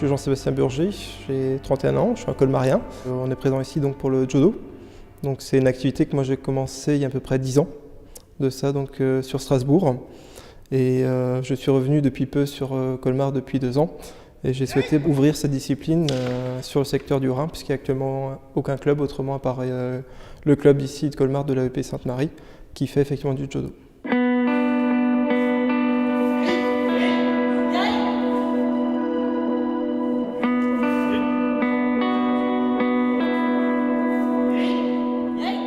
suis Jean-Sébastien Burger, j'ai 31 ans, je suis un colmarien. On est présent ici donc pour le judo. Donc c'est une activité que moi j'ai commencé il y a à peu près 10 ans de ça, donc sur Strasbourg. Et je suis revenu depuis peu sur Colmar depuis 2 ans. Et j'ai souhaité ouvrir cette discipline sur le secteur du Rhin, puisqu'il n'y a actuellement aucun club autrement à part le club ici de Colmar de l'AEP Sainte-Marie, qui fait effectivement du judo.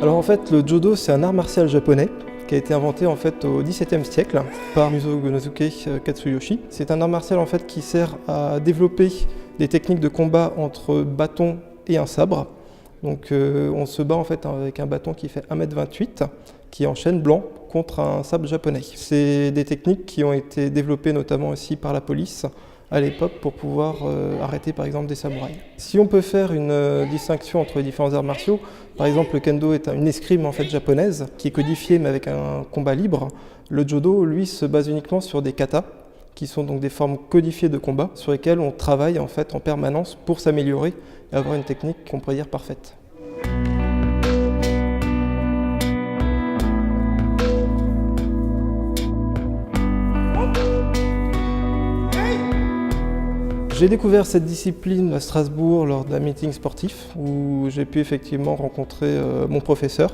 Alors en fait, le judo, c'est un art martial japonais qui a été inventé en fait au XVIIe siècle par Muso Gonosuke Katsuyoshi. C'est un art martial en fait qui sert à développer des techniques de combat entre bâton et un sabre. Donc on se bat en fait avec un bâton qui fait 1,28 m, qui est en chêne blanc contre un sabre japonais. C'est des techniques qui ont été développées notamment aussi par la police à l'époque pour pouvoir arrêter par exemple des samouraïs. Si on peut faire une distinction entre les différents arts martiaux, par exemple le kendo est une escrime en fait japonaise qui est codifiée mais avec un combat libre. Le judo lui se base uniquement sur des katas qui sont donc des formes codifiées de combat sur lesquelles on travaille en fait en permanence pour s'améliorer et avoir une technique qu'on pourrait dire parfaite. J'ai découvert cette discipline à Strasbourg lors d'un meeting sportif où j'ai pu effectivement rencontrer mon professeur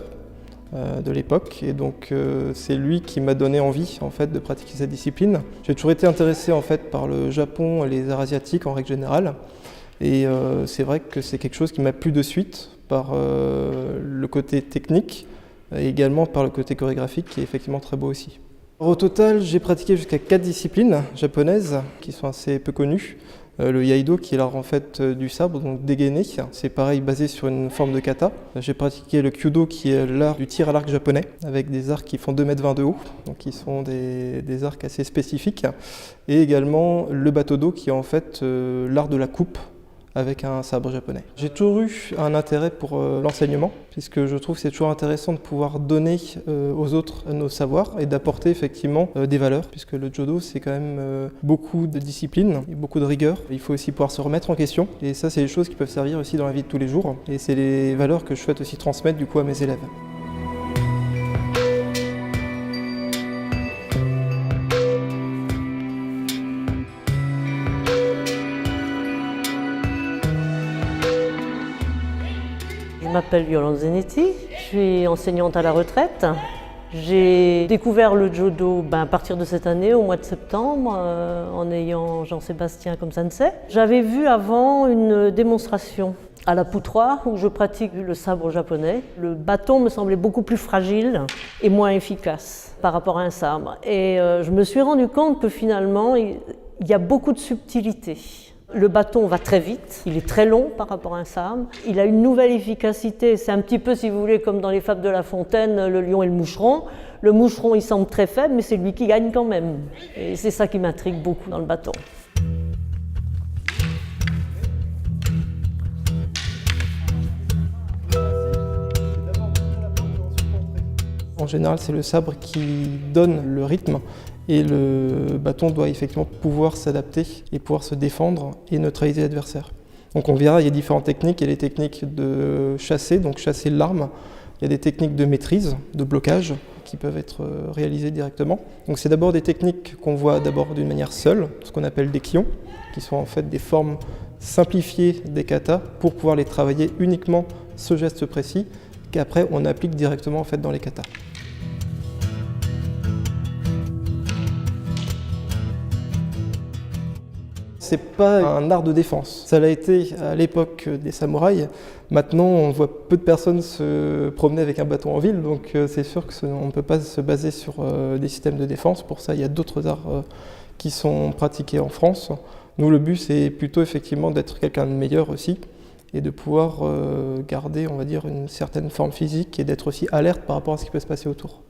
de l'époque et donc c'est lui qui m'a donné envie en fait de pratiquer cette discipline. J'ai toujours été intéressé en fait par le Japon et les arts asiatiques en règle générale et c'est vrai que c'est quelque chose qui m'a plu de suite par le côté technique et également par le côté chorégraphique qui est effectivement très beau aussi. Au total, j'ai pratiqué jusqu'à 4 disciplines japonaises qui sont assez peu connues. Le Iaido qui est l'art en fait du sabre, donc dégainé, c'est pareil basé sur une forme de kata. J'ai pratiqué le Kyudo qui est l'art du tir à l'arc japonais avec des arcs qui font 2,20 m de haut, donc qui sont des arcs assez spécifiques. Et également le Batodo qui est en fait l'art de la coupe avec un sabre japonais. J'ai toujours eu un intérêt pour l'enseignement, puisque je trouve que c'est toujours intéressant de pouvoir donner aux autres nos savoirs et d'apporter effectivement des valeurs, puisque le judo c'est quand même beaucoup de discipline et beaucoup de rigueur. Il faut aussi pouvoir se remettre en question, et ça c'est des choses qui peuvent servir aussi dans la vie de tous les jours, et c'est les valeurs que je souhaite aussi transmettre du coup à mes élèves. Je m'appelle Yolande Zenetti, je suis enseignante à la retraite. J'ai découvert le judo à partir de cette année, au mois de septembre, en ayant Jean-Sébastien comme sensei. J'avais vu avant une démonstration à la poutroire où je pratique le sabre japonais. Le bâton me semblait beaucoup plus fragile et moins efficace par rapport à un sabre. Et je me suis rendu compte que finalement, il y a beaucoup de subtilité. Le bâton va très vite, il est très long par rapport à un sabre. Il a une nouvelle efficacité, c'est un petit peu, si vous voulez, comme dans les fables de La Fontaine, le lion et le moucheron. Le moucheron, il semble très faible, mais c'est lui qui gagne quand même. Et c'est ça qui m'intrigue beaucoup dans le bâton. En général, c'est le sabre qui donne le rythme. Et le bâton doit effectivement pouvoir s'adapter et pouvoir se défendre et neutraliser l'adversaire. Donc on verra, il y a différentes techniques. Il y a les techniques de chasser, donc chasser l'arme. Il y a des techniques de maîtrise, de blocage, qui peuvent être réalisées directement. Donc c'est d'abord des techniques qu'on voit d'abord d'une manière seule, ce qu'on appelle des kions, qui sont en fait des formes simplifiées des katas pour pouvoir les travailler uniquement ce geste précis, qu'après on applique directement en fait dans les katas. C'est pas un art de défense. Ça l'a été à l'époque des samouraïs. Maintenant, on voit peu de personnes se promener avec un bâton en ville, donc c'est sûr qu'on ne peut pas se baser sur des systèmes de défense. Pour ça, il y a d'autres arts qui sont pratiqués en France. Nous, le but, c'est plutôt effectivement d'être quelqu'un de meilleur aussi et de pouvoir garder, on va dire, une certaine forme physique et d'être aussi alerte par rapport à ce qui peut se passer autour.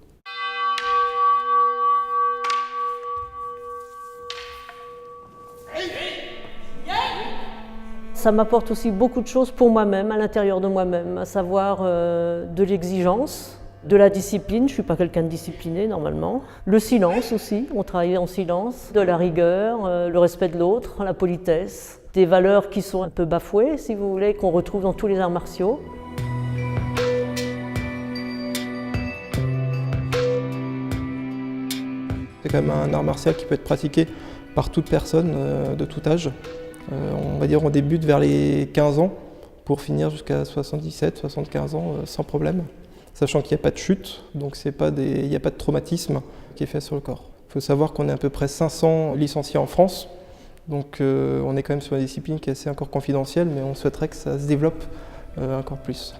Ça m'apporte aussi beaucoup de choses pour moi-même, à l'intérieur de moi-même, à savoir de l'exigence, de la discipline, je ne suis pas quelqu'un de discipliné normalement, le silence aussi, on travaille en silence, de la rigueur, le respect de l'autre, la politesse. des valeurs qui sont un peu bafouées, si vous voulez, qu'on retrouve dans tous les arts martiaux. C'est quand même un art martial qui peut être pratiqué par toute personne de tout âge. On va dire on débute vers les 15 ans pour finir jusqu'à 77, 75 ans sans problème. Sachant qu'il n'y a pas de chute, donc il n'y a pas de traumatisme qui est fait sur le corps. Il faut savoir qu'on est à peu près 500 licenciés en France, donc on est quand même sur une discipline qui est assez encore confidentielle, mais on souhaiterait que ça se développe encore plus.